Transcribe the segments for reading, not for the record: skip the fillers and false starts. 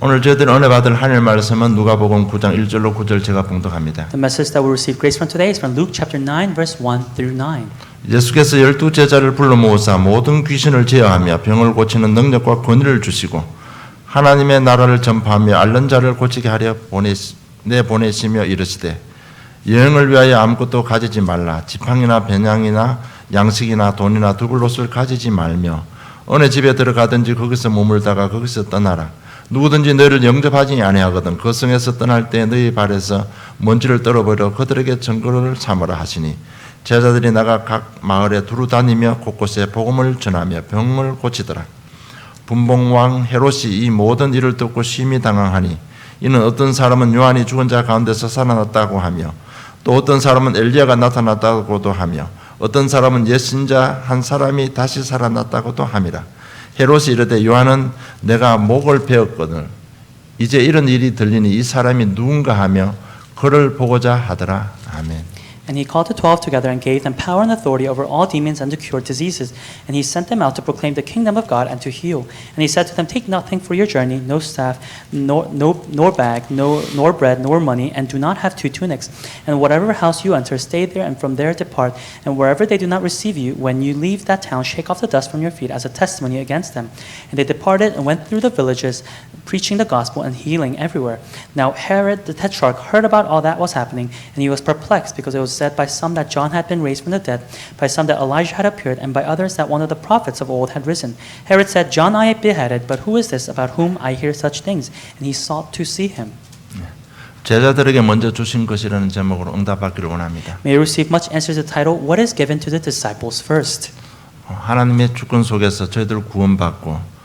오늘 저희들이 은혜 받을 하늘 말씀은 누가복음 9장 1절로 9절 제가 봉독합니다. The message that we receive grace from today is from Luke chapter 9 verse 1 through 9. 예수께서 12제자를 불러 모으사 모든 귀신을 제어하며 병을 고치는 능력과 권위를 주시고 하나님의 나라를 전파하며 앓는 자를 고치게 하려 보내시며 이르시되 여행을 위하여 아무것도 가지지 말라. 지팡이나 배낭이나 양식이나 돈이나 두불옷을 가지지 말며 어느 집에 들어가든지 거기서 머물다가 거기서 떠나라. 누구든지 너희를 영접하지 아니하거든 그 성에서 떠날 때 너희 발에서 먼지를 떨어버려 그들에게 증거를 삼으라 하시니 제자들이 나가 각 마을에 두루 다니며 곳곳에 복음을 전하며 병을 고치더라. 분봉왕 헤롯이 이 모든 일을 듣고 심히 당황하니 이는 어떤 사람은 요한이 죽은 자 가운데서 살아났다고 하며 또 어떤 사람은 엘리야가 나타났다고도 하며 어떤 사람은 옛 신자 한 사람이 다시 살아났다고도 함이라. 헤롯이 이르되 요한은 내가 목을 베었거늘 이제 이런 일이 들리니 이 사람이 누군가 하며 그를 보고자 하더라. 아멘. And he called the 12 together and gave them power and authority over all demons and to cure diseases. And he sent them out to proclaim the kingdom of God and to heal. And he said to them, take nothing for your journey, no staff, nor bag, nor bread, nor money, and do not have 2 tunics. And whatever house you enter, stay there, and from there depart. And wherever they do not receive you, when you leave that town, shake off the dust from your feet as a testimony against them. And they departed and went through the villages, preaching the gospel and healing everywhere. Now Herod the Tetrarch heard about all that was happening, and he was perplexed, because it was said by some that John had been raised from the dead, by some that Elijah had appeared, and by others that one of the prophets of old had risen. Herod said, John I beheaded, but who is this about whom I hear such things? And he sought to see him. 제자들에게 먼저 주신 것이라는 제목으로 응답받기를 원합니다. May you receive much answer to the title, What is given to the disciples first? 하나님의 주권 속에서 저희들 구원받고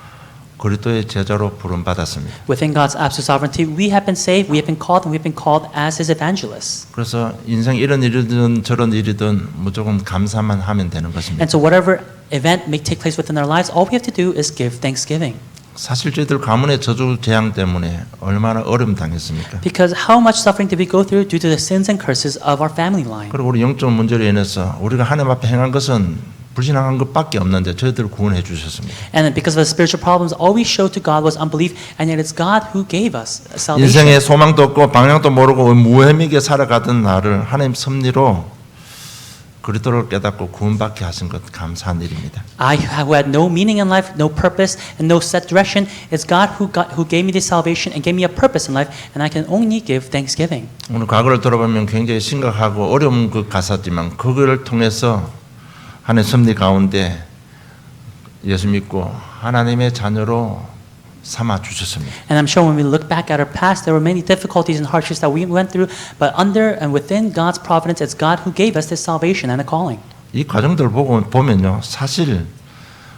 그리스도의 제자로 부름받았습니다. Within God's absolute sovereignty, we have been saved, we have been called, and we have been called as His evangelists. 그래서 인생 이런 일이든 저런 일이든 무조건 감사만 하면 되는 것입니다. And so whatever event may take place within our lives, all we have to do is give thanksgiving. 사실 저희들 가문의 저주 재앙 때문에 얼마나 어려움 당했습니까? Because how much suffering did we go through due to the sins and curses of our family line? 그리고 우리 영적 문제로 인해서 우리가 하나님 앞에 행한 것은 불신앙한 것밖에 없는데 저희들을 구원해 주셨습니다. And because of the spiritual problems, all we showed to God was unbelief, and yet it's God who gave us salvation. 인생에 소망도 없고 방향도 모르고 무의미하게 살아가던 나를 하나님 섭리로 그리스도를 깨닫고 구원받게 하신 것 감사한 일입니다. I who had no meaning in life, no purpose, and no set direction, it's God who gave me this salvation and gave me a purpose in life, and I can only give thanksgiving. 오늘 과거를 돌아보면 굉장히 심각하고 어려운 그 가사지만 그거를 통해서 하나님의 섭리 가운데 예수 믿고 하나님의 자녀로 삼아 주셨습니다. And I'm sure when we look back at our past, there were many difficulties and hardships that we went through, but under and within God's providence, it's God who gave us this salvation and a calling. 이 과정들을 보면요, 사실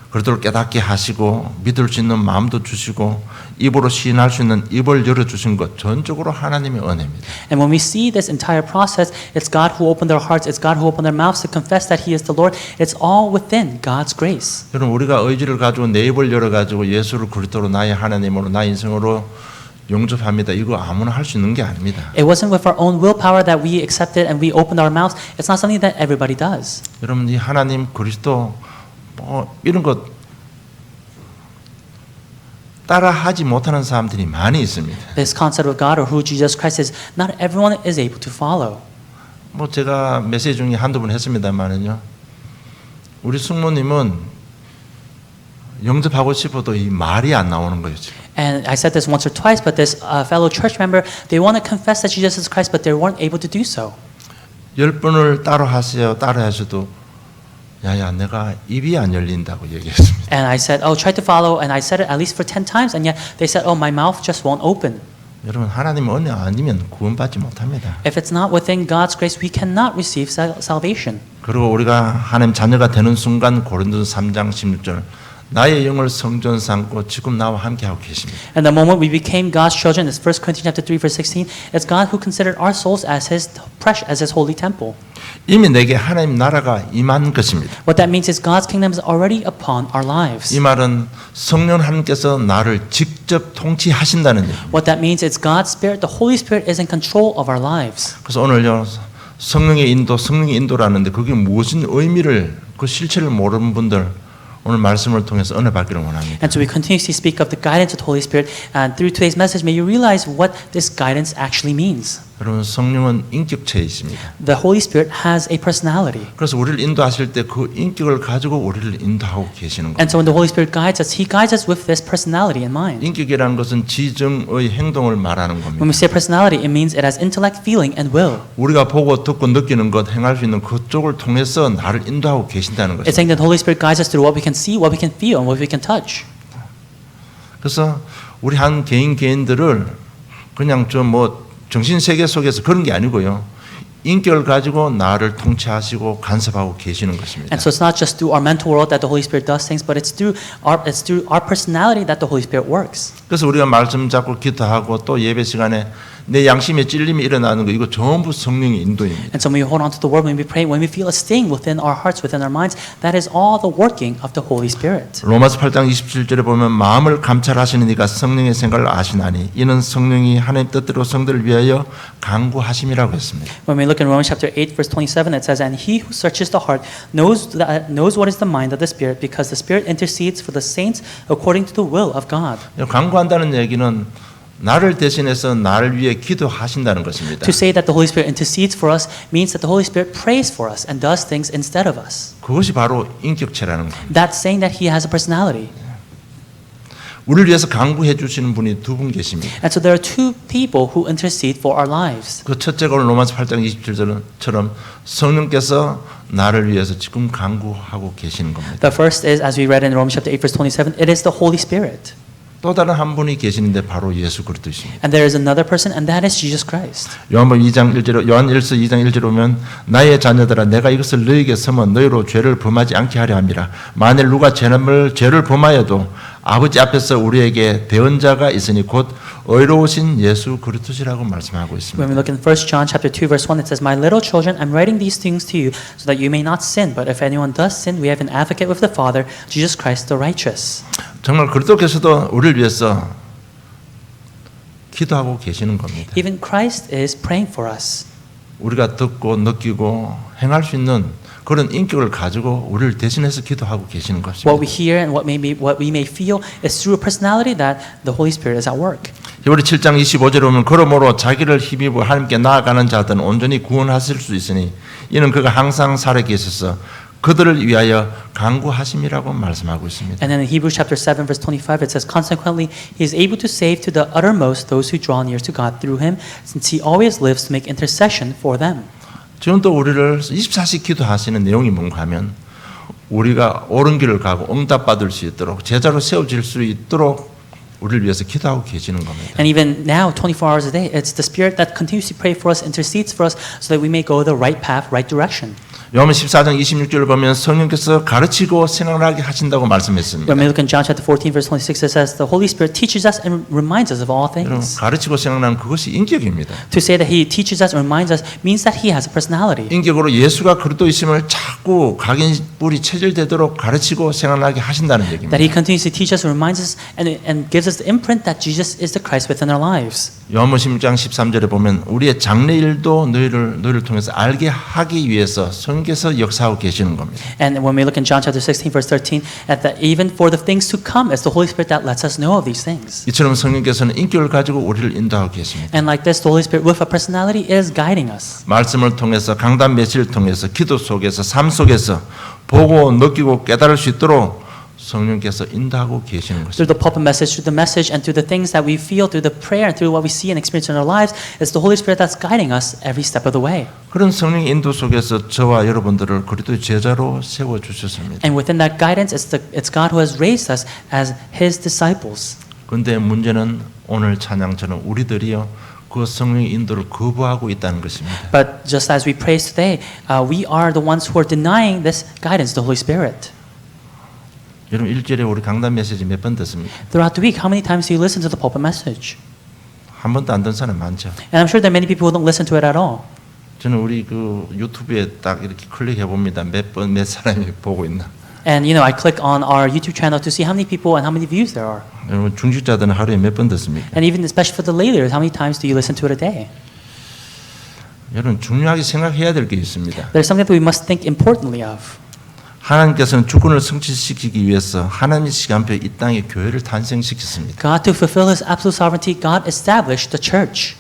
그리스도를 깨닫게 하시고 믿을 수 있는 마음도 주시고 입으로 시인할 수 있는 입을 열어 주신 것 전적으로 하나님의 은혜입니다. And when we see this entire process, it's God who opened their hearts, it's God who opened their mouths to confess that He is the Lord. It's all within God's grace. 여러분 우리가 의지를 가지고 내 입을 열어 가지고 예수를 그리스도로 나의 하나님으로 나의 인생으로 영접합니다. 이거 아무나 할 수 있는 게 아닙니다. It wasn't with our own willpower that we accepted and we opened our mouths. It's not something that everybody does. 여러분 이 하나님 그리스도 이런 것 따라하지 못하는 사람들이 많이 있습니다. This concept of God or who Jesus Christ is, not everyone is able to follow. 뭐 제가 메시지 중에 한두 번 했습니다만은요. 우리 숙모님은 영접하고 싶어도 이 말이 안 나오는 거예요, 지금. And I said this once or twice, but this fellow church member, they want to confess that Jesus is Christ, but they weren't able to do so. 10번을 따로 하세요. 따로 하셔도 야야 내가 입이 안 열린다고 얘기했습니다. And I said, oh, try to follow. And I said it at least for 10 times. And yet they said, oh, my mouth just won't open. 여러분 하나님 은혜 아니면 구원받지 못합니다. If it's not within God's grace, we cannot receive salvation. 그리고 우리가 하나님 자녀가 되는 순간 고린도서 3장 16절 나의 영을 성전 삼고 지금 나와 함께 하고 계십니다. And the moment we became God's children, it's 1 Corinthians chapter 3 verse 16, it's God who considered our souls as His precious, as His holy temple. 이미 내게 하나님 나라가 임한 것입니다. What that means is God's kingdom is already upon our lives. 이 말은 성령 하나님께서 나를 직접 통치하신다는 얘기입니다. What that means is God's Spirit, the Holy Spirit, is in control of our lives. 그래서 오늘요 성령의 인도라는데 그게 무슨 의미를 그 실체를 모르는 분들 오늘 말씀을 통해서 은혜 받기를 원합니다. And so we continuously speak of the guidance of the Holy Spirit, and through today's message, may you realize what this guidance actually means. 여러분 성령은 인격체에 있습니다. The Holy Spirit has a personality. 그래서 우리를 인도하실 때 그 인격을 가지고 우리를 인도하고 계시는 And 겁니다. so when the Holy Spirit guides us, He guides us with this personality in mind. 인격이라는 것은 지정의 행동을 말하는 When 겁니다. we say personality, it means it has intellect, feeling, and will. 우리가 보고 듣고 느끼는 것, 행할 수 있는 그쪽을 통해서 나를 인도하고 계신다는 It's 것입니다. saying that the Holy Spirit guides us through what we can see, what we can feel, and what we can touch. 그래서 우리 한 개인들을 그냥 좀 뭐 정신 세계 속에서 그런 게 아니고요. 인격을 가지고 나를 통치하시고 간섭하고 계시는 것입니다. And so it's not just through our mental world that the Holy Spirit does things, but it's through our personality that the Holy Spirit works. 그래서 우리가 말씀 잡고 기도하고 또 예배 시간에 내 양심에 찔림이 일어나는 거 이거 전부 성령의 인도입니다. And so when we hold on to the word, when we pray, when we feel a sting within our hearts, within our minds, that is all the working of the Holy Spirit. 로마서 8장 27절에 보면 마음을 감찰하시는 이가 성령의 생각을 아시나니 이는 성령이 하나님 뜻대로 성도를 위하여 간구하심이라고 했습니다. When we look in Romans chapter 8, verse 27, it says, "And he who searches the heart knows what is the mind of the Spirit, because the Spirit intercedes for the saints according to the will of God." 간구한다는 얘기는 나를 대신해서 나를 위해 기도하신다는 것입니다. To say that the Holy Spirit intercedes for us means that the Holy Spirit prays for us and does things instead of us. 그것이 바로 인격체라는 겁니다. That's saying that He has a personality. 우리를 위해서 간구해 주시는 분이 두 분 계십니다. And so there are two people who intercede for our lives. 그 첫째가 오늘 로마서 8장 27절처럼 성령께서 나를 위해서 지금 간구하고 계시는 겁니다. The first is, as we read in Romans chapter 8, verse 27, it is the Holy Spirit. 또 다른 한 분이 계시는데 바로 예수 그리스도이십니다. And there is another person, and that is Jesus Christ. 요한 1서 2장 1절에 보면 나의 자녀들아 내가 이것을 너희에게 쓰면 너희로 죄를 범하지 않게 하려 함이라. 만일 누가 죄를 범하여도 아버지 앞에서 우리에게 대언자가 있으니 곧 의로우신 예수 그리스도시라고 말씀하고 When 있습니다. we look in 1 John chapter 2, verse 1, it says, "My little children, I'm writing these things to you so that you may not sin. But if anyone does sin, we have an advocate with the Father, Jesus Christ the righteous." 정말 그리스도께서도 우리를 위해서 기도하고 계시는 겁니다. Even Christ is praying for us. 우리가 듣고 느끼고 행할 수 있는 그런 인격을 가지고 우리를 대신해서 기도하고 계시는 것입니다. What we hear and what we may feel is through a personality that the Holy Spirit is at work. 히브리 7장 25절에 보면 그러므로 자기를 힘입어 하나님께 나아가는 자들은 온전히 구원하실 수 있으니 이는 그가 항상 살아 계셔서 그들을 위하여 간구하심이라고 말씀하고 있습니다. And then in Hebrews chapter 7, verse 25, it says, "Consequently, He is able to save to the uttermost those who draw near to God through Him, since He always lives to make intercession for them." 지금 또 우리를 24시 기도하시는 내용이 뭔가 하면 우리가 옳은 길을 가고 응답받을 수 있도록 제자로 세워질 수 있도록 우리를 위해서 기도하고 계시는 겁니다. And even now, 24 hours a day, it's the Spirit that continues to pray for us, intercedes for us, so that we may go the right path, right direction. 요한 14장 26절을 보면 성령께서 가르치고 생각나게 하신다고 말씀했습니다. When we look in John chapter 14, verse 26, it says, "The Holy Spirit teaches us and reminds us of all 여러분 things." 가르치고 생각나는 그것이 인격입니다. To say that He teaches us and reminds us means that He has a personality. 인격으로 예수가 그리스도이심을 자꾸 각인뿔이 체질되도록 가르치고 생각나게 하신다는 얘기입니다. That He continues to teach us and reminds us and gives us the imprint that Jesus is the Christ within our lives. 요한복음 16장 13절에 보면 우리의 장래일도 너희를 통해서 알게 하기 위해서 성령께서 역사하고 계시는 겁니다. And when we look in John chapter 16, verse 13, at that even for the things to come, it's the Holy Spirit that lets us know of these things. 이처럼 성령께서는 인격을 가지고 우리를 인도하고 계십니다. And like this, the Holy Spirit with a personality is guiding us. 말씀을 통해서 강단 메시지를 통해서 기도 속에서 삶 속에서 보고 느끼고 깨달을 수 있도록 성령께서 인도하고 계시는 Through 것입니다. the pulpit message, through the message, and through the things that we feel, through the prayer, and through what we see and experience in our lives, it's the Holy Spirit that's guiding us every step of the way. 그런 성령 인도 속에서 저와 여러분들을 그리스도의 제자로 세워 주셨습니다. And within that guidance, it's God who has raised us as His disciples. 그런데 문제는 오늘 찬양처럼 우리들이요 그 성령의 인도를 거부하고 있다는 것입니다. But just as we praise today, we are the ones who are denying this guidance, the Holy Spirit. 여러분 일주일에 우리 강단 메시지 몇 번 듣습니까? Throughout the week, how many times do you listen to the pulpit message? 한 번도 안 듣는 사람 많죠. And I'm sure there are many people who don't listen to it at all. 저는 우리 그 유튜브에 딱 이렇게 클릭해 봅니다. 몇 사람이 보고 있나. And I click on our YouTube channel to see how many people and how many views there are. 여러분 중직자들은 하루에 몇 번 듣습니까? And even especially for the lay leaders, how many times do you listen to it a day? 여러분 중요하게 생각해야 될 게 있습니다. There's something that we must think importantly of. 하나님께서는 주권을 성취시키기 위해서 하나님의 시간표에 이 땅에 교회를 탄생시켰습니다. God, to fulfill His absolute sovereignty, God established the church.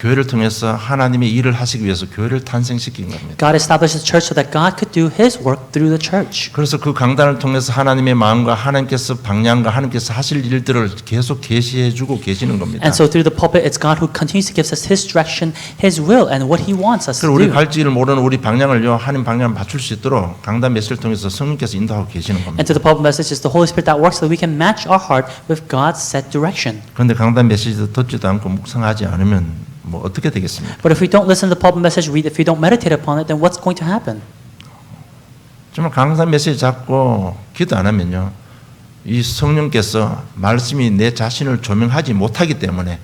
교회를 통해서 하나님의 일을 하시기 위해서 교회를 탄생시킨 겁니다. God established the church so that God could do His work through the church. 그래서 그 강단을 통해서 하나님의 마음과 하나님께서 방향과 하나님께서 하실 일들을 계속 계시해 주고 계시는 겁니다. And so through the pulpit, it's God who continues to give us His direction, His will, and what He wants us to 그리고 우리 do. 갈 길을 모르는 우리 방향을요 하나님 방향을 맞출 수 있도록 강단 메시지를 통해서 성령께서 인도하고 계시는 겁니다. And to the pulpit message is the Holy Spirit that works so that we can match our heart with God's set direction. 그런데 강단 메시지도 듣지도 않고 묵상하지 않으면 뭐 어떻게 되겠습니까? But if we don't listen to the pulpit message, if we don't meditate upon it, then what's going to happen? 정말 강단 메시지 잡고 기도 안 하면요 이 성령께서 말씀이 내 자신을 조명하지 못하기 때문에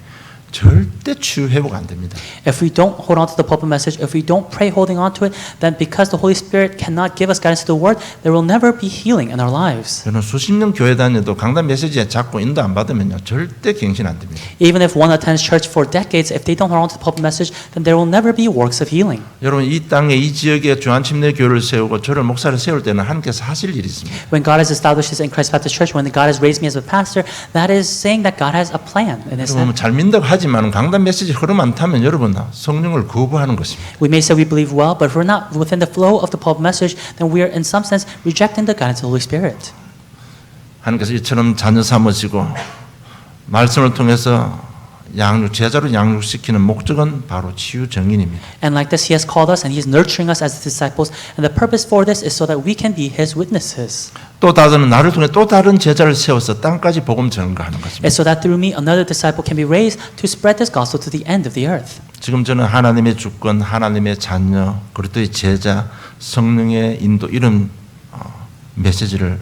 절대 치유 회복 안 됩니다. If we don't hold on to the pulpit message, if we don't pray holding on to it, then because the Holy Spirit cannot give us guidance to the Word, there will never be healing in our lives. 저는 수십 년 교회 다녀도 강단 메시지에 자꾸 인도 안 받으면요 절대 갱신 안 됩니다. Even if one attends church for decades, if they don't hold on to the pulpit message, then there will never be works of healing. 여러분 이 땅에 이 지역에 주한침례 교회를 세우고 저를 목사를 세울 때는 하나님께서 하실 일이 있습니다. When God has established His in Christ Baptist Church, when God has raised me as a pastor, that is saying that God has a plan in His 여러분 head. 잘 믿는다고 하지만 강단 메시지 흐름 안 타면 여러분 성령을 거부하는 것입니다. We may say we believe well, but if we're not within the flow of the pulpit message, then we are in some sense rejecting the guidance of the Holy Spirit. 하나님께서 이처럼 자녀 삼으시고 말씀을 통해서 제자로 양육시키는 목적은 바로 치유 정인입니다. And like this, He has called us and He is nurturing us as His disciples. And the purpose for this is so that we can be His witnesses. 또 다른 나를 통해 또 다른 제자를 세워서 땅까지 복음 전가하는 것입니다. And so that through me, another disciple can be raised to spread this gospel to the end of the earth. 지금 저는 하나님의 주권, 하나님의 자녀, 그리고 또 이 제자, 성령의 인도 이런 메시지를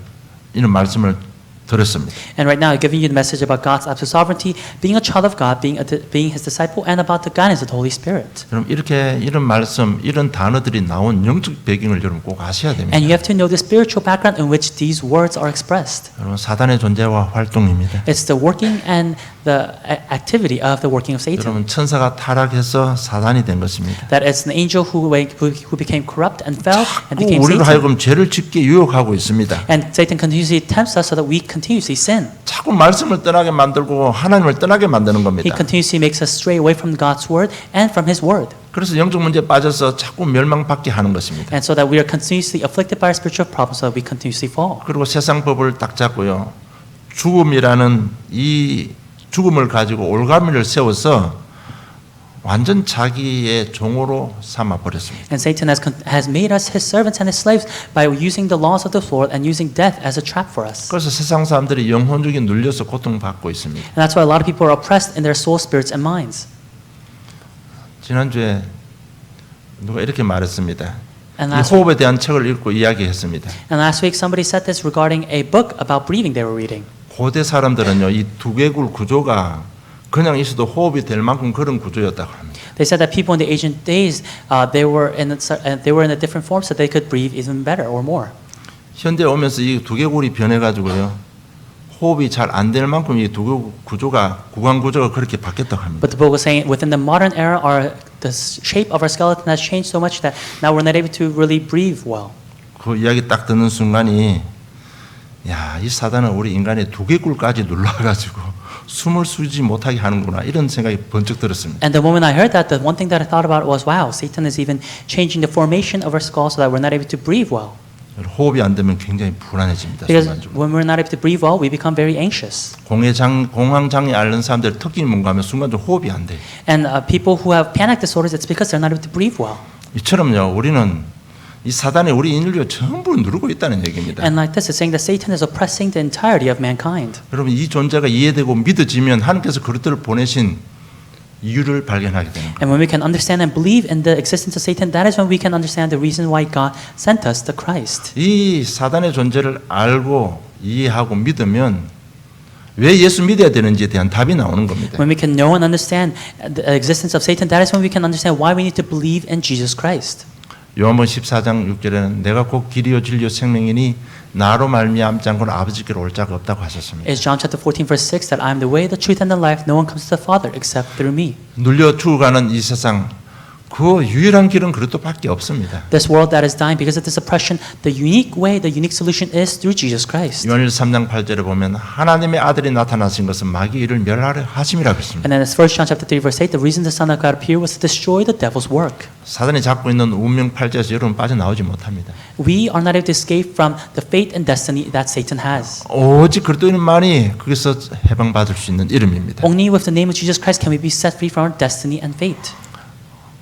이런 말씀을 들었습니다. And right now, I'm giving you the message about God's absolute sovereignty, being a child of God, being His disciple, and about the guidance of the Holy Spirit. 여러분 이렇게 이런 말씀, 이런 단어들이 나온 영적 배경을 여러분 꼭 아셔야 됩니다. And you have to know the spiritual background in which these words are expressed. 여러분 사단의 존재와 활동입니다. It's the working and the activity of the working of Satan. 여러분 천사가 타락해서 사단이 된 것입니다. That it's an angel who became corrupt and fell and became 우리로 Satan. 하여금 죄를 짓게 유혹하고 있습니다. And Satan continuously tempts us so that we continuously sin. 자꾸 말씀을 떠나게 만들고 하나님을 떠나게 만드는 He 겁니다. continuously makes us stray away from God's word and from His word. 그래서 영적 문제에 빠져서 자꾸 멸망받게 하는 것입니다. And so that we are continuously afflicted by our spiritual problems so that we continuously fall. 그리고 세상 법을 딱 잡고요. 죽음이라는 이 죽음을 가지고 올가미를 세워서 완전 자기의 종으로 삼아 버렸습니다. And Satan has made us His servants and His slaves by using the laws of the Lord and using death as a trap for us. 그래서 세상 사람들이 영혼적인 눌려서 고통받고 있습니다. And that's why a lot of people are oppressed in their soul, spirits, and minds. 지난주에 누가 이렇게 말했습니다. And 이 last, 호흡에 대한 책을 읽고 이야기했습니다. and last week somebody said this regarding a book about breathing they were reading. 고대 사람들은요, 이 두개골 구조가 그냥 있어도 호흡이 될 만큼 그런 구조였다고 합니다. They said that people in the ancient days they were in a different form so they could breathe even better or more. 현대 오면서 이 두개골이 변해가지고요, 호흡이 잘 안 될 만큼 이 두개골 구조가 구강 구조가 그렇게 바뀌었다고 합니다. But the book was saying within the modern era, the shape of our skeleton has changed so much that now we're not able to really breathe well. 그 이야기 딱 듣는 순간이, 야, 이 사단은 우리 인간의 두개골까지 눌러가지고 숨을 쉬지 못하게 하는구나 이런 생각이 번쩍 들었습니다. And the moment I heard that, the one thing that I thought about was, wow, Satan is even changing the formation of our skull so that we're not able to breathe well. 호흡이 안 되면 굉장히 불안해집니다. Because 순간적으로. when we're not able to breathe well, we become very anxious. 공황장애 앓는 사람들 특징이 뭔가 하면 순간적으로 호흡이 안 돼요. And people who have panic disorders, it's because they're not able to breathe well. 이처럼요, 우리는 이 사단이 우리 인류를 전부 누르고 있다는 얘기입니다. And like this, it's saying that Satan is oppressing the entirety of mankind. 여러분 이 존재가 이해되고 믿어지면 하나님께서 그것들을 보내신 이유를 발견하게 되는 거예요. And when we can understand and believe in the existence of Satan, that is when we can understand the reason why God sent us the Christ. 이 사단의 존재를 알고 이해하고 믿으면 왜 예수 믿어야 되는지에 대한 답이 나오는 겁니다. When we can know and understand the existence of Satan, that is when we can understand why we need to believe in Jesus Christ. 요한복음 14장 6절에는 내가 곧 길이요 진리요 생명이니 나로 말미암지 않고는 아버지께로 올 자가 없다고 하셨습니다. It's John chapter 14 verse 6 that I am the way, the truth, and the life. No one comes to the Father except through me. 눌려 죽어가는 이 세상 그 유일한 길은 그리스도밖에 없습니다. This world that is dying because of this oppression, the unique way, the unique solution is through Jesus Christ. 요한일서 3장 8절에 보면 하나님의 아들이 나타나신 것은 마귀의 일을 멸하려 하심이라고 했습니다. And then as 1 John chapter 3 verse 8, the reason the Son of God appeared was to destroy the devil's work. 사단이 잡고 있는 운명 팔자에서 여러분 빠져나오지 못합니다. We are not able to escape from the fate and destiny that Satan has. 오직 그리스도인만이 거기서 해방받을 수 있는 이름입니다. Only with the name of Jesus Christ can we be set free from our destiny and fate.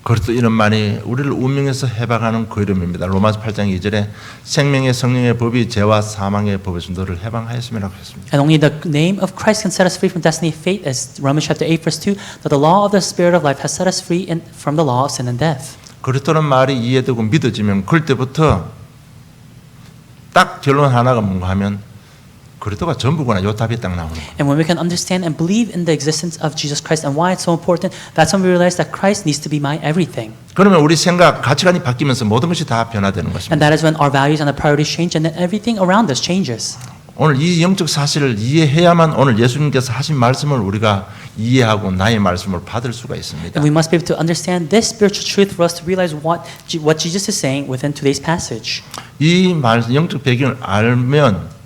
그리스도 이름만이 우리를 운명에서 해방하는 그 이름입니다. 로마서 8장 2절에 생명의 성령의 법이 죄와 사망의 법에서 너를 해방하였음이라고 했습니다. And only the name of Christ can set us free from destiny and fate, as Romans chapter 8 verse 2, that the law of the Spirit of life has set us free from the law of sin and death. 그리스도는 말이 이해되고 믿어지면 그럴 때부터 딱 결론 하나가 뭔가 하면 그리스도가 전부구나. 요 답이 딱 나오는 거예요. And when we can understand and believe in the existence of Jesus Christ and why it's so important, that's when we realize that Christ needs to be my everything. 그러면 우리 생각, 가치관이 바뀌면서 모든 것이 다 변화되는 것입니다. And that is when our values and our priorities change and then everything around us changes. 오늘 이 영적 사실을 이해해야만 오늘 예수님께서 하신 말씀을 우리가 이해하고 나의 말씀을 받을 수가 있습니다. And we must be able to understand this spiritual truth for us to realize what Jesus is saying within today's passage. 이 말, 영적 배경을 알면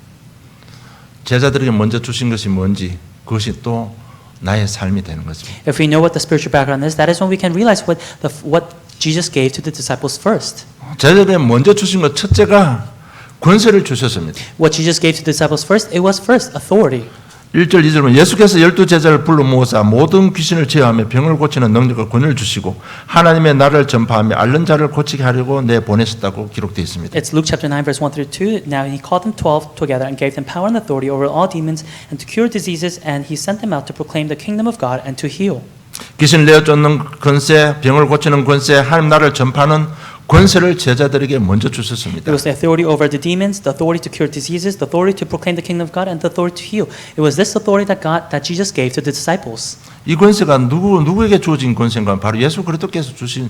제자들에게 먼저 주신 것이 뭔지 그것이 또 나의 삶이 되는 것입니다. If we know what the spiritual background is, that is when we can realize what Jesus gave to the disciples first. 제자들에게 먼저 주신 것 첫째가 권세를 주셨습니다. What Jesus gave to the disciples first, it was first authority. 1절 2절 보면 예수께서 12제자를 불러 모으사 모든 귀신을 제어하며 병을 고치는 능력과 권위를 주시고 하나님의 나라를 전파하며 앓는 자를 고치게 하려고 내보내셨다고 기록되어 있습니다. It's Luke chapter 9 verse 1 through 2. Now he called them 12 together and gave them power and authority over all demons and to cure diseases, and he sent them out to proclaim the kingdom of God and to heal. 귀신을 내어 쫓는 권세, 병을 고치는 권세, 하나님 나라를 전파하는 권세를 제자들에게 먼저 주셨습니다. It was the authority over the demons, the authority to cure diseases, the authority to proclaim the kingdom of God, and the authority to heal. It was this authority that Jesus gave to the disciples. 이 권세가 누구에게 주어진 권세인가? 바로 예수 그리스도께서 주신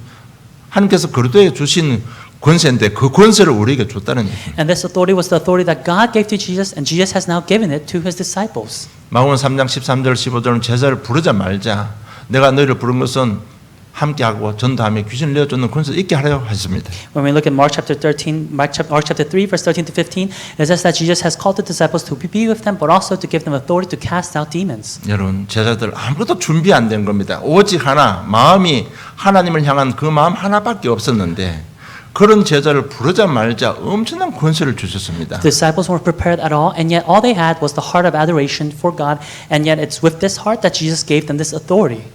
하나님께서 그리스도에게 주신 권세인데 그 권세를 우리에게 줬다는 얘기입니다. And this authority was the authority that God gave to Jesus, and Jesus has now given it to his disciples. 마가복음 3장 13절 15절은 제자를 부르자 말자. 내가 너희를 부른 것은 함께하고 전도하며 귀신을 내어 쫓는 권세를 있게 하려 하셨습니다. When we look at Mark chapter 3 verse 13 to 15, it says that Jesus has called the disciples to be with them, but also to give them authority to cast out demons. 여러분 제자들 아무것도 준비 안 된 겁니다. 오직 하나 마음이 하나님을 향한 그 마음 하나밖에 없었는데 그런 제자를 부르자 말자 엄청난 권세를 주셨습니다. The disciples weren't prepared at all, and yet all they had was the heart of adoration for God, and yet it's with this heart that Jesus gave them this authority.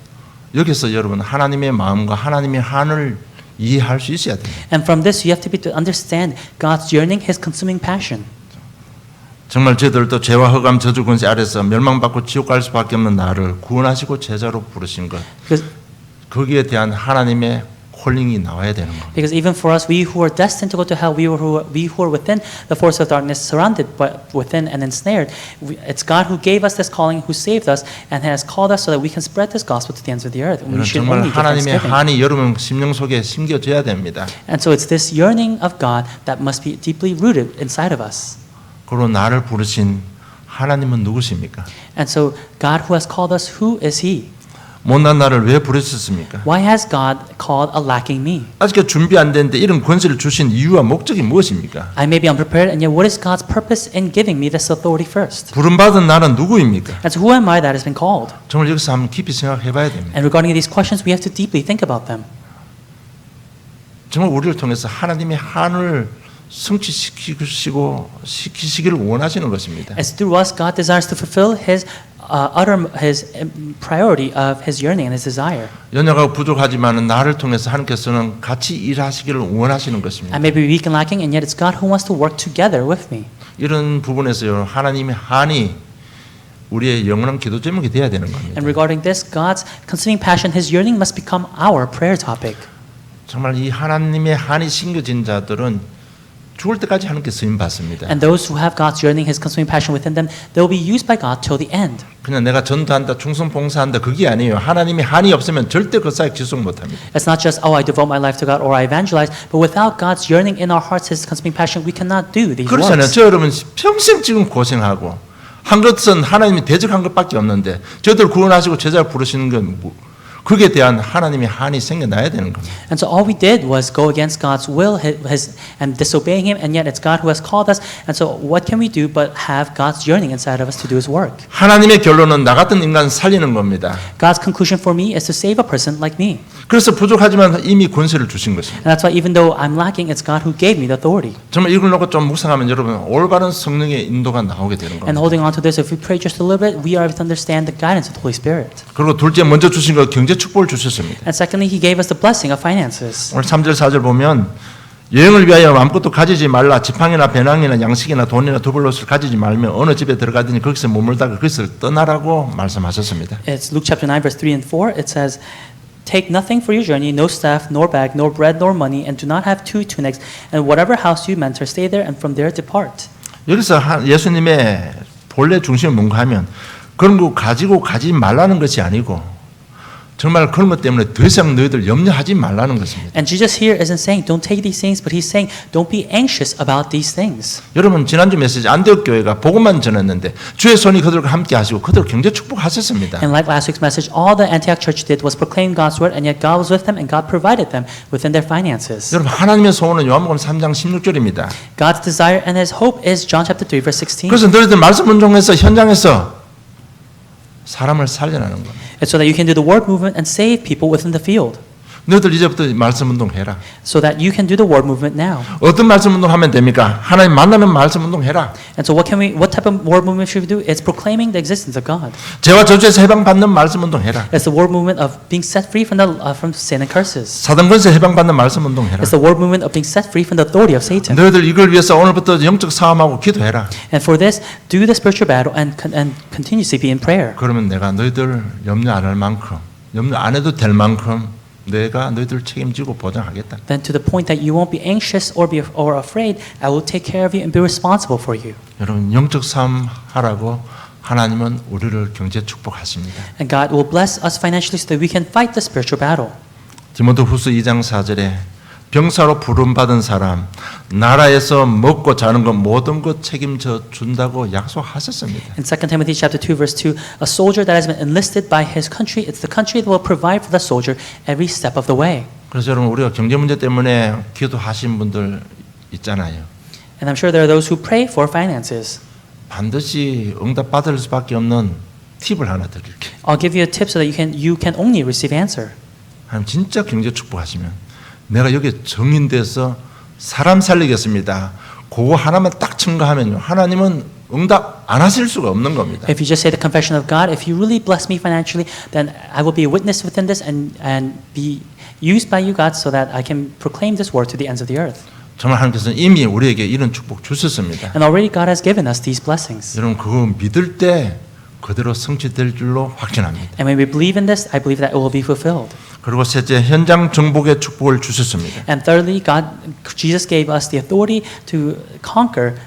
여기서 여러분 하나님의 마음과 하나님의 한을 이해할 수 있어야 됩니다. And from this you have to be to understand God's yearning, His consuming passion. 정말 저희들도 죄와 흑암 저주 권세 아래서 멸망받고 지옥 갈 수밖에 없는 나를 구원하시고 제자로 부르신 것 거기에 대한 하나님의 콜링이 나와야 되는 겁니다. Because even for us, we who are destined to go to hell, we who are within the force of darkness, surrounded within and ensnared, it's God who gave us this calling, who saved us, and has called us so that we can spread this gospel to the ends of the earth. We should 정말 only give 하나님의 thanksgiving. 한이 여러분 심령 속에 심겨져야 됩니다. And so it's this yearning of God that must be deeply rooted inside of us. 그리고 나를 부르신 하나님은 누구십니까? And so God who has called us, who is He? 못난 나를 왜 부르셨습니까? Why has God called a lacking me? 아직 준비 안 됐는데 이런 권세를 주신 이유와 목적이 무엇입니까? I may be unprepared, and yet what is God's purpose in giving me this authority first? 부름받은 나는 누구입니까? And so who am I that has been called? 정말 여기서 한번 깊이 생각해 봐야 됩니다. And regarding these questions, we have to deeply think about them. 정말 우리를 통해서 하나님의 한을 성취시키시기를 원하시는 것입니다. As through us, God desires to fulfill His priority of His yearning and His desire. 연약하고 부족하지만 나를 통해서 하나님께서는 같이 일하시기를 원하시는 것입니다. I may be weak and lacking, and yet it's God who wants to work together with me. 이런 부분에서 하나님의 한이 우리의 영원한 기도 제목이 되어야 되는 겁니다. And regarding this, God's consuming passion, His yearning must become our prayer topic. 정말 이 하나님의 한이 심겨진 자들은 죽을 때까지 하나님께 쓰임 받습니다. And those who have God's yearning, His consuming passion within them, they will be used by God till the end. 그냥 내가 전도한다, 충성 봉사한다 그게 아니에요. 하나님의 한이 없으면 절대 그 사역 지속 못합니다. It's not just, oh, I devote my life to God or I evangelize, but without God's yearning in our hearts, His consuming passion, we cannot do these 그렇잖아요. works. 저 여러분 평생 지금 고생하고 한 것은 하나님이 대적한 것밖에 없는데 저들 구원하시고 제자 부르시는 건 거기에 대한 하나님의 한이 생겨나야 되는 겁니다. And so all we did was go against God's will and disobeying Him, and yet it's God who has called us. And so what can we do but have God's yearning inside of us to do His work? 하나님의 결론은 나 같은 인간 살리는 겁니다. God's conclusion for me is to save a person like me. 그래서 부족하지만 이미 권세를 주신 것입니다. And that's why even though I'm lacking, it's God who gave me the authority. 정말 이걸 놓고 좀 묵상하면 여러분 올바른 성령의 인도가 나오게 되는 And 겁니다. holding on to this, if we pray just a little bit, we are able to understand the guidance of the Holy Spirit. 그리고 둘째 먼저 주신 거 경제 축복을 주셨습니다. And secondly, He gave us the blessing of finances. 오늘 3절 4절 보면 여행을 위하여 아무것도 가지지 말라. 지팡이나 배낭이나 양식이나 돈이나 두벌롯을 가지지 말며 어느 집에 들어가더니 거기서 머물다가 거기서 떠나라고 말씀하셨습니다. It's Luke chapter 9, verse 3 and 4. It says, Take nothing for your journey, no staff, nor bag, nor bread, nor money, and do not have 2 tunics, and whatever house you enter, stay there, and from there depart. 여기서 예수님의 본래 중심은 뭔가 하면 그런 거 가지고 가지 말라는 것이 아니고 정말 그런 것 때문에 더 이상 너희들 염려하지 말라는 것입니다. And Jesus here isn't saying, don't take these things, but He's saying, don't be anxious about these things. 여러분 지난주 메시지 안디옥 교회가 복음만 전했는데 주의 손이 그들과 함께 하시고 그들 경제 축복하셨습니다. And like last week's message, all the Antioch church did was proclaim God's word, and yet God was with them, and God provided them within their finances. 여러분 하나님의 소원은 요한복음 3장 16절입니다. God's desire and His hope is John chapter 3, verse 16. 그래서 너희들 말씀 운동에서 현장에서 사람을 살려내는 겁니다. It's so that you can do the word movement and save people within the field. 너희들 이제부터 말씀 운동 해라. So that you can do the word movement now. 어떤 말씀 운동 하면 됩니까? 하나님 만나는 말씀 운동 해라. And so what type of word movement should we do? It's proclaiming the existence of God. 죄와 저주에서 해방받는 말씀 운동 해라. It's the word movement of being set free from sin and curses. 사단 권세 해방받는 말씀 운동 해라. It's the word movement of being set free from the authority of Satan. 너희들 이걸 위해서 오늘부터 영적 싸움하고 기도해라. And for this, do the spiritual battle and continuously be in prayer. 그러면 내가 너희들 염려 안 할 만큼, 염려 안 해도 될 만큼 내가 너희들 책임지고 보장하겠다. Then to the point that you won't be anxious or afraid, I will take care of you and be responsible for you. 여러분 영적 싸움 하라고 하나님은 우리를 경제 축복하십니다. And God will bless us financially so that we can fight the spiritual battle. 디모데후서 2장 4절에 병사로 부름받은 사람 나라에서 먹고 자는 것 모든 것 책임져 준다고 약속하셨습니다. In 2 Timothy chapter 2 verse 2, a soldier that has been enlisted by his country, it's the country that will provide for the soldier every step of the way. 그래서 여러분 우리가 경제 문제 때문에 기도하신 분들 있잖아요. And I'm sure there are those who pray for finances. 반드시 응답 받을 수밖에 없는 팁을 하나 드릴게요. I'll give you a tip so that you can only receive answer. 하나님 진짜 경제 축복하시면 내가 여기 정인돼서 사람 살리겠습니다. 그거 하나만 딱 첨가하면요. 하나님은 응답 안 하실 수가 없는 겁니다. If you just say the confession of God, if you really bless me financially, then I will be a witness within this and be used by you, God, so that I can proclaim this word to the ends of the earth. 정말 하나님께서는 이미 우리에게 이런 축복 주셨습니다. And already God has given us these blessings. 여러분 그거 믿을 때 그대로 성취될 줄로 확신합니다. And when we believe in this, I believe that it will be fulfilled. 그리고 셋째 현장 정복의 축복을 주셨습니다. And thirdly, Jesus gave us the authority to conquer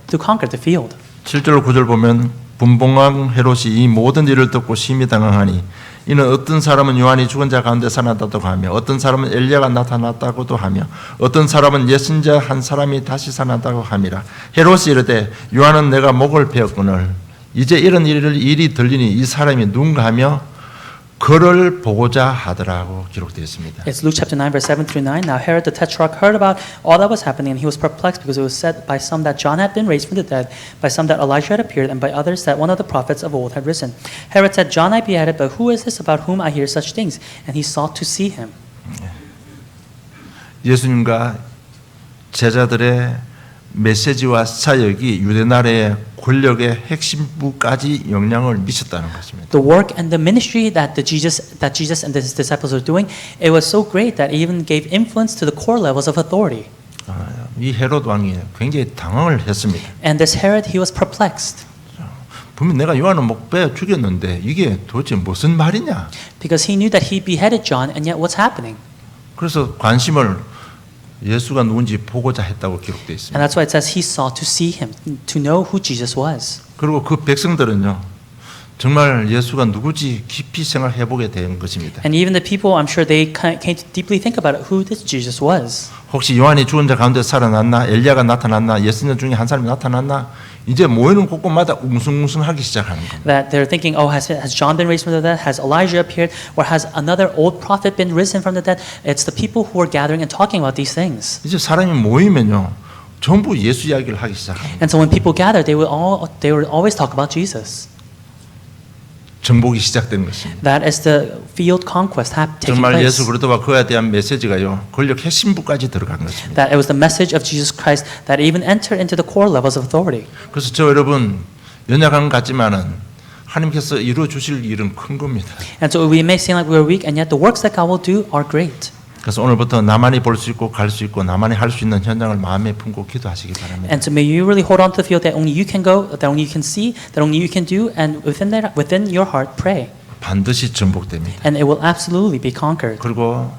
the field. 7절 9절 보면 분봉왕 헤롯이 이 모든 일을 듣고 심히 당황하니 이는 어떤 사람은 요한이 죽은 자 가운데 살아났다고 하며 어떤 사람은 엘리야가 나타났다고도 하며 어떤 사람은 예선자 한 사람이 다시 살아났다고 함이라. 헤롯이 이르되 요한은 내가 목을 베었거늘 이제 이런 일이 들리니 이 사람이 누군가 하며 그를 보고자 하더라고 기록되어 있습니다. It's Luke chapter 9 verse 7 through 9. Now Herod the Tetrarch heard about all that was happening, and he was perplexed because it was said by some that John had been raised from the dead, by some that Elijah had appeared, and by others that one of the prophets of old had risen. Herod said, John I beheaded, but who is this about whom I hear such things? And he sought to see him. 예수님과 제자들의 메시지와 사역이 유대 나라의 권력의 핵심부까지 영향을 미쳤다는 것입니다. The work and the ministry that Jesus and his disciples are doing, it was so great that it even gave influence to the core levels of authority. 이 헤롯 왕이 굉장히 당황을 했습니다. And this Herod, he was perplexed. 분명 내가 요한을 목베어 죽였는데 이게 도대체 무슨 말이냐? Because he knew that he beheaded John, and yet what's happening? 그래서 관심을 예수가 누군지 보고자 했다고 기록되어 있습니다. And that's why it says he sought to see him, to know who Jesus was. 그리고 그 백성들은요, 정말 예수가 누구지 깊이 생각해 보게 된 것입니다. And even the people, I'm sure they came to deeply think about who this Jesus was. 혹시 요한이 죽은 자 가운데 살아났나? 엘리야가 나타났나? 예수님 중에 한 사람이 나타났나? 이제 모이는 곳곳마다 웅성웅성하기 시작하는 겁니다. That they're thinking, oh, has John been raised from the dead? Has Elijah appeared? Or has another old prophet been risen from the dead? It's the people who are gathering and talking about these things. 이제 사람이 모이면요, 전부 예수 이야기를 하기 시작합니다. And so when people gather, they will always talk about Jesus. 정복이 시작된 것입니다. That is the field conquest taking 정말 place. 예수 그리스도와 그에 대한 메시지가요, 권력 핵심부까지 들어간 것입니다. That it was the message of Jesus Christ that even entered into the core levels of authority. 그래서 저 여러분 연약한 것 같지만은 하나님께서 이루어 주실 일은 큰 겁니다. And so we may seem like we are weak, and yet the works that God will do are great. 그래서 오늘부터 나만이 볼 수 있고 갈 수 있고 나만이 할 수 있는 현장을 마음에 품고 기도하시기 바랍니다. And so may you really hold on to the field that only you can go, that only you can see, that only you can do, and within your heart pray. 반드시 정복됩니다. And it will absolutely be conquered. 그리고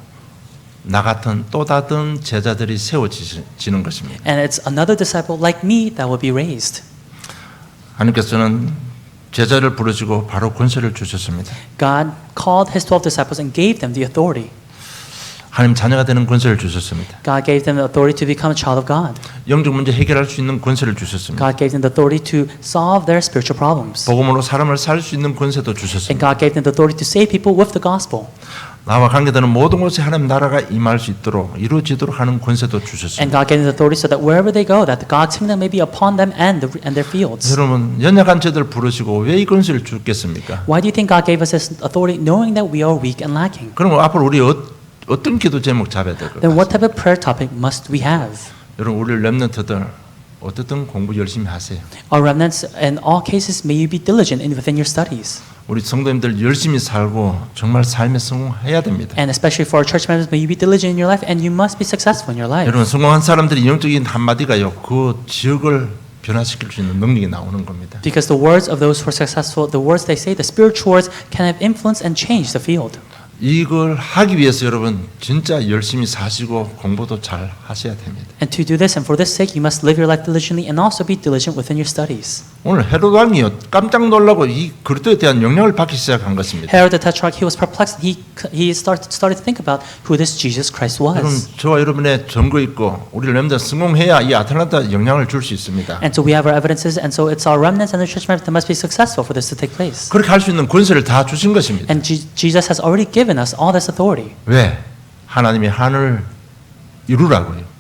나 같은 또 다른 제자들이 세워지는 것입니다. And it's another disciple like me that will be raised. 하나님께서는 제자를 부르시고 바로 권세를 주셨습니다. God called his 12 disciples and gave them the authority. 하나님 자녀가 되는 권세를 주셨습니다. God gave them the authority to become a child of God. 영적 문제 해결할 수 있는 권세를 주셨습니다. God gave them the authority to solve their spiritual problems. 복음으로 사람을 살 수 있는 권세도 And 주셨습니다. God gave them the authority to save people with the gospel. 나와 관계되는 모든 곳에 하나님 나라가 임할 수 있도록 이루어지도록 하는 권세도 And 주셨습니다. God gave them the authority so that wherever they go, that God's kingdom may be upon them and their fields. 여러분 연약한 저들 부르시고 왜 이 권세를 주겠습니까? Why do you think God gave us this authority knowing that we are weak and lacking? 그럼 앞으로 우리 어떤 기도 제목 잡아야 될 Then 것까요? what type of prayer topic must we have? 여러분 우리 렘넌트들 어쨌든 공부 열심히 하세요. Our remnants, in all cases, may you be diligent within your studies. 우리 성도님들 열심히 살고 정말 삶에 성공해야 됩니다. And especially for our church members, may you be diligent in your life and you must be successful in your life. 여러분 성공한 사람들이 영적인 한마디가요 그 지역을 변화시킬 수 있는 능력이 나오는 겁니다. Because the words of those who are successful, the words they say, the spiritual words can have influence and change the field. 이걸 하기 위해서 여러분 진짜 열심히 사시고 공부도 잘 하셔야 됩니다. And to do this and for this sake, you must live your life diligently and also be diligent within your studies. 오늘 헤롯 왕이요 깜짝 놀라고 이 그리스도에 대한 영향을 받기 시작한 것입니다. Herod the Tetrarch, he was perplexed. He started to think about who this Jesus Christ 여러분 was. 저와 여러분의 증거 있고 우리 렘들 성공해야 이 아틀란타 영향을 줄 수 있습니다. And so we have our evidences, and so it's our remnants and the church members that must be successful for this to take place. 그렇게 할 수 있는 권세를 다 주신 것입니다. And Jesus has already given us all this authority. 왜? 하나님이 하늘 이루라고요.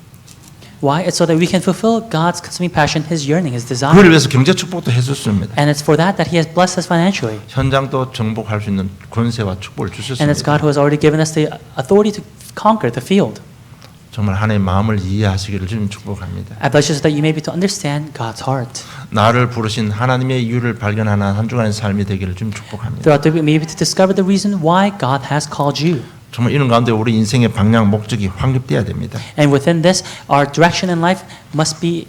Why? It's so that we can fulfill God's consuming passion, His yearning, His desire. 그걸 위해서 경제 축복도 해줬습니다. And it's for that He has blessed us financially. 현장도 정복할 수 있는 권세와 축복을 And it's 주셨습니다. God who has already given us the authority to conquer the field. 정말 하나님의 마음을 이해하시기를 좀 축복합니다. I bless you so that you may be to understand God's heart. 나를 부르신 하나님의 이유를 발견하는 한 주간의 삶이 되기를 좀 축복합니다. Throughout the week, maybe to discover the reason why God has called you. 정말 이런 가운데 우리 인생의 방향 목적이 확립돼야 됩니다. And within this, our direction in life must be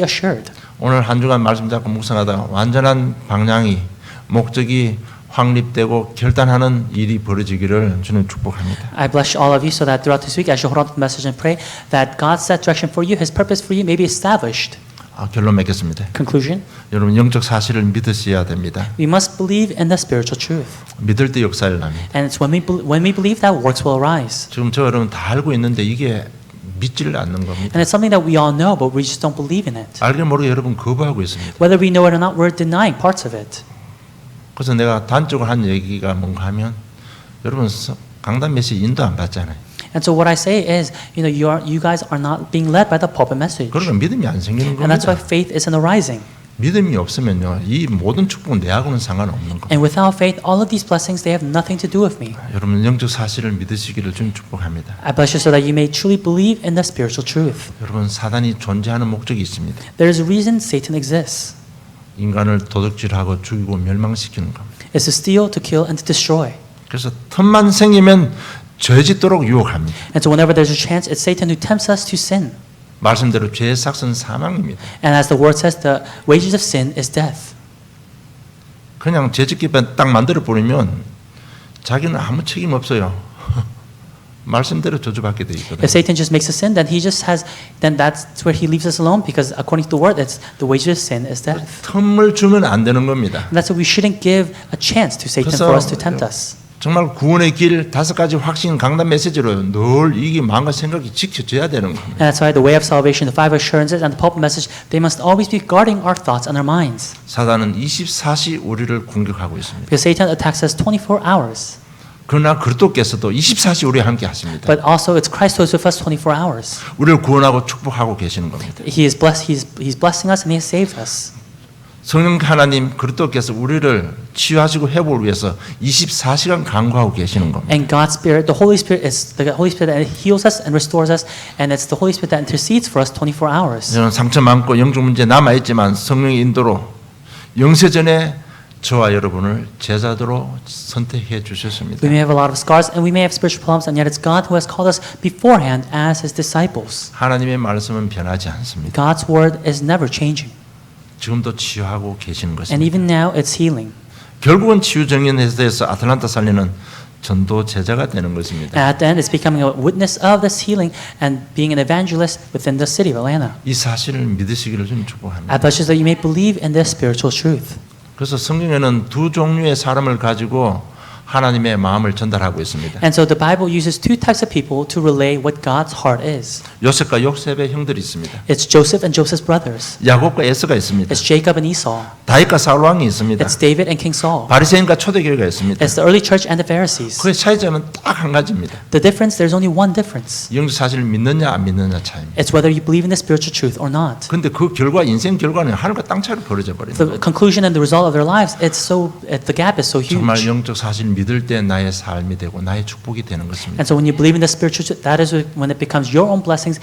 assured. 오늘 한 주간 말씀 잡고 묵상하다가 완전한 방향이 목적이 확립되고 결단하는 일이 벌어지기를 주는 축복합니다. I bless all of you so that throughout this week, as you hold on to the message and pray, that God's set direction for you, His purpose for you, may be established. 결론 맺겠습니다. Conclusion: 여러분 영적 사실을 믿으셔야 됩니다. we must believe in the spiritual truth, 믿을 때 역사 일어납니다. and it's when we believe that works will arise. 지금 저 여러분 다 알고 있는데 이게 믿지를 않는 겁니다. And it's something that we all know, but we just don't believe in it. 알게 모르게 여러분 거부하고 있습니다. Whether we know it or not, we're denying parts of it. 그래서 내가 단적으로 한 얘기가 뭔가 하면 여러분 강단 메시지 인도 안 받잖아요. And so what I say is, you guys are not being led by the pulpit message, 그러면 믿음이 안 생기는 and that's why 겁니다. faith isn't arising. 믿음이 없으면요 이 모든 축복은 내하고는 상관없는 겁니다. And without faith, all of these blessings, they have nothing to do with me. 여러분 영적 사실을 믿으시기를 좀 축복합니다. I bless you so that you may truly believe in the spiritual truth. 여러분 사단이 존재하는 목적이 있습니다. There is a reason Satan exists. 인간을 도둑질하고 죽이고 멸망시키는 겁니다. It's to steal, to kill, and to destroy. 그래서 틈만 생기면 죄짓도록 유혹합니다. And so whenever there's a chance, it's Satan who tempts us to sin. 말씀대로 죄의 삭은 사망입니다. And as the word says, the wages of sin is death. 그냥 죄짓기만 딱 만들어 버리면 자기는 아무 책임 없어요. 말씀대로 저주받게 돼 있거든요. If Satan just makes a sin, then then that's where he leaves us alone, because according to the word, it's the wages of sin is death. 틈을 주면 안 되는 겁니다. And that's why we shouldn't give a chance to Satan 그래서 for us to tempt us. 정말 구원의 길 5가지 확신 강단 메시지로 늘 이게 마음과 생각이 지켜져야 되는 겁니다. And that's why the way of salvation, the 5 assurances, and the pulpit message, they must always be guarding our thoughts and our minds. 사단은 24시 우리를 공격하고 있습니다. Because Satan attacks us 24 hours. 그러나 그리스도께서도 24시 우리와 함께 하십니다. But also it's Christ who is with us 24 hours. 우리를 구원하고 축복하고 계시는 겁니다. He's blessing us and He has saved us. 성령 하나님 그리스도께서 우리를 치유하시고 회복을 위해서 24시간 간구하고 계시는 겁니다. And God's Spirit, the Holy Spirit is the Holy Spirit that heals us and restores us, and it's the Holy Spirit that intercedes for us 24 hours. 저는 상처 많고 영적 문제 남아 있지만 성령의 인도로 영세전에 저와 여러분을 제자도로 선택해 주셨습니다. We may have a lot of scars and we may have spiritual problems, and yet it's God who has called us beforehand as His disciples. 하나님의 말씀은 변하지 않습니다. God's word is never changing, 지금도 치유하고 계시는 and 것입니다. even now it's healing. 결국은 치유 정연에서 아틀란타 살리는 전도 제자가 되는 것입니다. And at the end, it's becoming a witness of this healing and being an evangelist within the city of Atlanta. 이 사실을 믿으시기를 좀 축복합니다. I pledge that you may believe in this spiritual truth. 그래서 성경에는 두 종류의 사람을 가지고 하나님의 마음을 전달하고 있습니다. And so the Bible uses 2 types of people to relay what God's heart is. 요셉과 요셉의 형들이 있습니다. It's Joseph and Joseph's brothers. 야곱과 에서가 있습니다. It's Jacob and Esau. 다윗과 사울 왕이 있습니다. It's David and King Saul. 바리새인과 초대교회가 있습니다. It's the early church and the Pharisees. 그의 차이점은 딱 한 가지입니다. The difference, there's only one difference. 영적 사실을 믿느냐 안 믿느냐 차이입니다. It's whether you believe in the spiritual truth or not. 근데 그 결과 인생 결과는 하늘과 땅 차이로 벌어져 버립니다. The conclusion and the result of their lives, the gap is so 정말 huge. 영적 사실 믿을 때 나의 삶이 되고 나의 축복이 되는 것입니다. And so when you believe in the spiritual truth, that is when it becomes your own blessings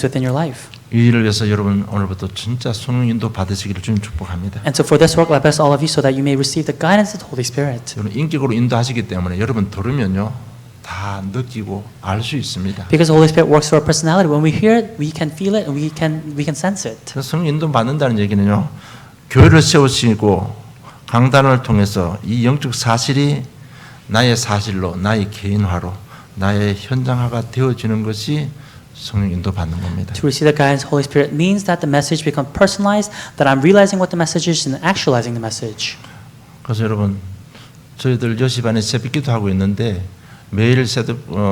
within your life. 이 일을 위해서 여러분 오늘부터 진짜 성령 인도 받으시기를 주님 축복합니다. And so for this work, I bless all of you so that you may receive the guidance of the Holy Spirit. 여러분 인격으로 인도하시기 때문에 여러분 들으면요 다 느끼고 알 수 있습니다. Because the Holy Spirit works through our personality. When we hear it, we can feel it and we can sense it. 그래서 성령 인도 받는다는 얘기는요 교회를 세우시고 강단을 통해서 이 영적 사실이 나의 사실로 나의 개인화로 나의 현장화가 되어지는 것이 성령 인도 받는 겁니다. To receive the guidance of the Holy Spirit means that the message becomes personalized, that I'm realizing what the message is and actualizing the message. 그래서 여러분 저희들 10시 반에 새벽기도 하고 있는데 매일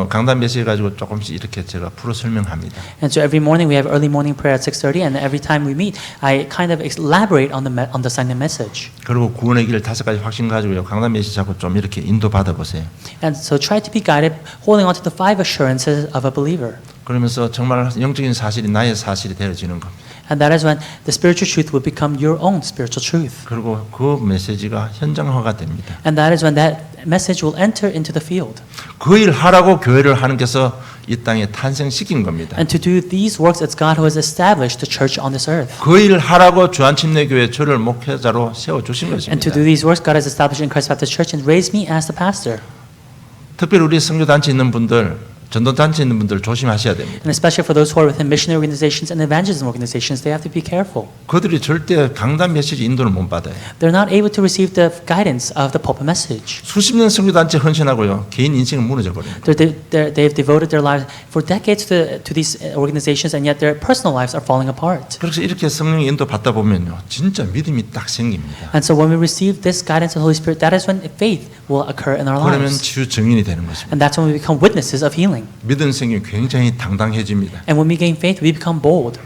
강단 메시지 가지고 조금씩 이렇게 제가 풀어 설명합니다. And so every morning we have early morning prayer at 6:30, and every time we meet, I kind of elaborate on the Sunday message. 그리고 구원의 길 5가지 확신 가지고요 강단 메시지 자꾸 좀 이렇게 인도 받아 보세요. And so try to be guided, holding on to the 5 assurances of a believer. 그러면서 정말 영적인 사실이 나의 사실이 되어지는 겁니다. And that is when the spiritual truth will become your own spiritual truth. 그리고 그 메시지가 현장화가 됩니다. And that is when that message will enter into the field. 그 일 하라고 교회를 하나님께서 이 땅에 탄생시킨 겁니다. And to do these works, it's God who has established the church on this earth. 그 일 하라고 주한침례교회 저를 목회자로 세워주신 And to 것입니다. do these works, God has established in Christ Baptist Church and raised me as the pastor. 특별히 우리 선교단체 있는 분들 전도단체 있는 분들 조심하셔야 됩니다. And especially for those who are within missionary organizations and evangelism organizations, they have to be careful. 그들이 절대 강단 메시지 인도를 못 받아요. They're not able to receive the guidance of the pulpit message. 수십 년 선교단체 헌신하고요 개인 인생은 무너져 버립니다. They've devoted their lives for decades to these organizations, and yet their personal lives are falling apart. 그래서 이렇게 성령 인도 받다 보면요 진짜 믿음이 딱 생깁니다. And so when we receive this guidance of the Holy Spirit, that is when faith will occur in our 그러면 lives. 치유 증인이 되는 것입니다. And that's when we become witnesses of healing. 믿음 생기면 굉장히 당당해집니다. And when we gain faith, we become bold.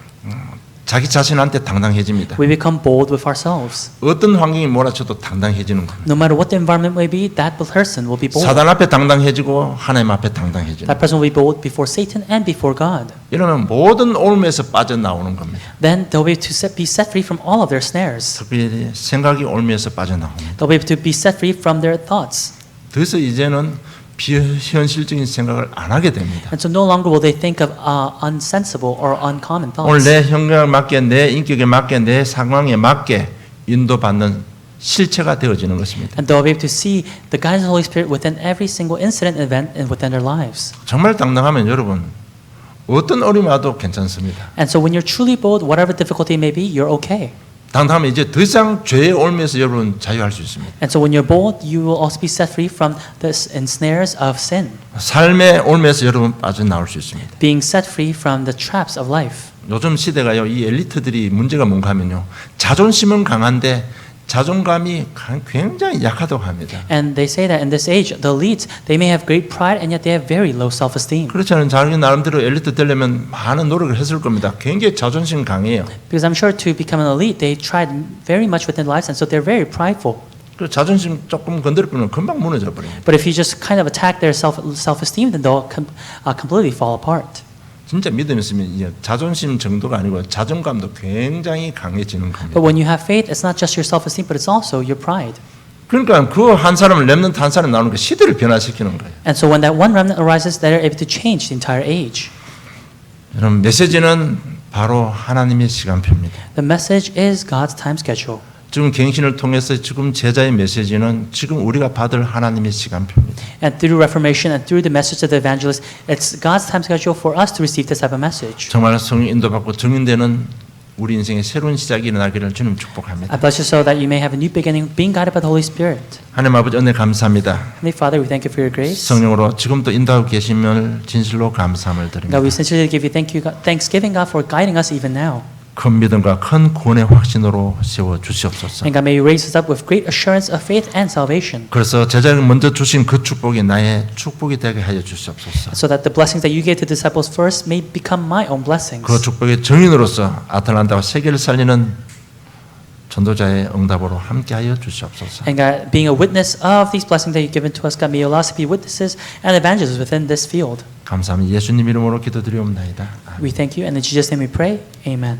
자기 자신한테 당당해집니다. We become bold with ourselves. 어떤 환경이 몰아쳐도 당당해지는 겁니다. No matter what the environment may be, that person will be bold. 사단 앞에 당당해지고 하나님 앞에 당당해지는 That person will be bold before Satan and before God. 이러면 모든 올무에서 빠져나오는 겁니다. Then they'll be able to be set free from all of their snares. 특별히 생각이 올무에서 빠져나옵니다. They'll be able to be set free from their thoughts. 그래서 이제는 비현실적인 생각을 안 하게 됩니다. And so no longer will they think of unsensible or uncommon 오늘 thoughts. 내 형경에 맞게 내 인격에 맞게 내 상황에 맞게 인도받는 실체가 되어지는 것입니다. And they'll be able to see the guidance of the Holy Spirit within every single incident, event, and within their lives. 정말 당당하면 여러분 어떤 어려움이 와도 괜찮습니다. And so when you're truly bold, whatever difficulty may be, you're okay. 당당하면 이제 더 이상 죄의 올무에서 여러분 자유할 수 있습니다. And so when you're bold, you will also be set free from the ensnares of sin, 삶의 올무에서 여러분 빠져나올 수 있습니다. being set free from the traps of life. 요즘 시대가요, 이 엘리트들이 문제가 뭔가 하면요, 자존심은 강한데 자존감이 굉장히 약하다고 합니다. And they say that in this age, the elites, they may have great pride and yet they have very low self-esteem. 그렇지 않은 자기 나름대로 엘리트 되려면 많은 노력을 했을 겁니다. 굉장히 자존심 강해요. Because I'm sure to become an elite, they tried very much within their lives, and so they're very prideful. 그 자존심 조금 건드리면 금방 무너져 버립니다. But if you just kind of attack their self-esteem, then they'll completely fall apart. 진짜 믿음 있으면 이제 자존심 정도가 아니고 자존감도 굉장히 강해지는 겁니다. But when you have faith, it's not just your self-esteem, but it's also your pride. 그러니까 그 한 사람을 렘넌트 한 사람 나오는 게 시대를 변화시키는 거예요. And so when that one remnant arises, they're able to change the entire age. 여러분 메시지는 바로 하나님의 시간표입니다. The message is God's time schedule. 지금 갱신을 통해서 지금 제자의 메시지는 지금 우리가 받을 하나님의 시간표입니다. And through Reformation and through the message of the evangelist, it's God's time schedule for us to receive this type of message. 정말 성령 인도받고 증인되는 우리 인생의 새로운 시작이 일어나기를 주님 축복합니다. I bless you so that you may have a new beginning, being guided by the Holy Spirit. 하나님 아버지 은혜 감사합니다. Heavenly Father, we thank you for your grace. 성령으로 지금도 인도하고 계심을 진실로 감사함을 드립니다. God, we sincerely give you thanksgiving, God, for guiding us even now. 큰 믿음과 큰 구원의 확신으로 세워 주시옵소서. And God, may you raise us up with great assurance of faith and salvation, 그래서 제자를 먼저 주신 그 축복이 나의 축복이 되게 하여 주시옵소서. so that the blessings that you gave to the disciples first may become my own blessings. 그 축복의 증인으로서 아틀란타와 세계를 살리는 전도자의 응답으로 함께하여 주시옵소서. And God, being a witness of these blessings that you've given to us, God, may you allow us to be witnesses and evangelists within this field. 감사합니다. 예수님 이름으로 기도드리옵나이다. 아멘. We thank you, and in Jesus' name we pray. Amen.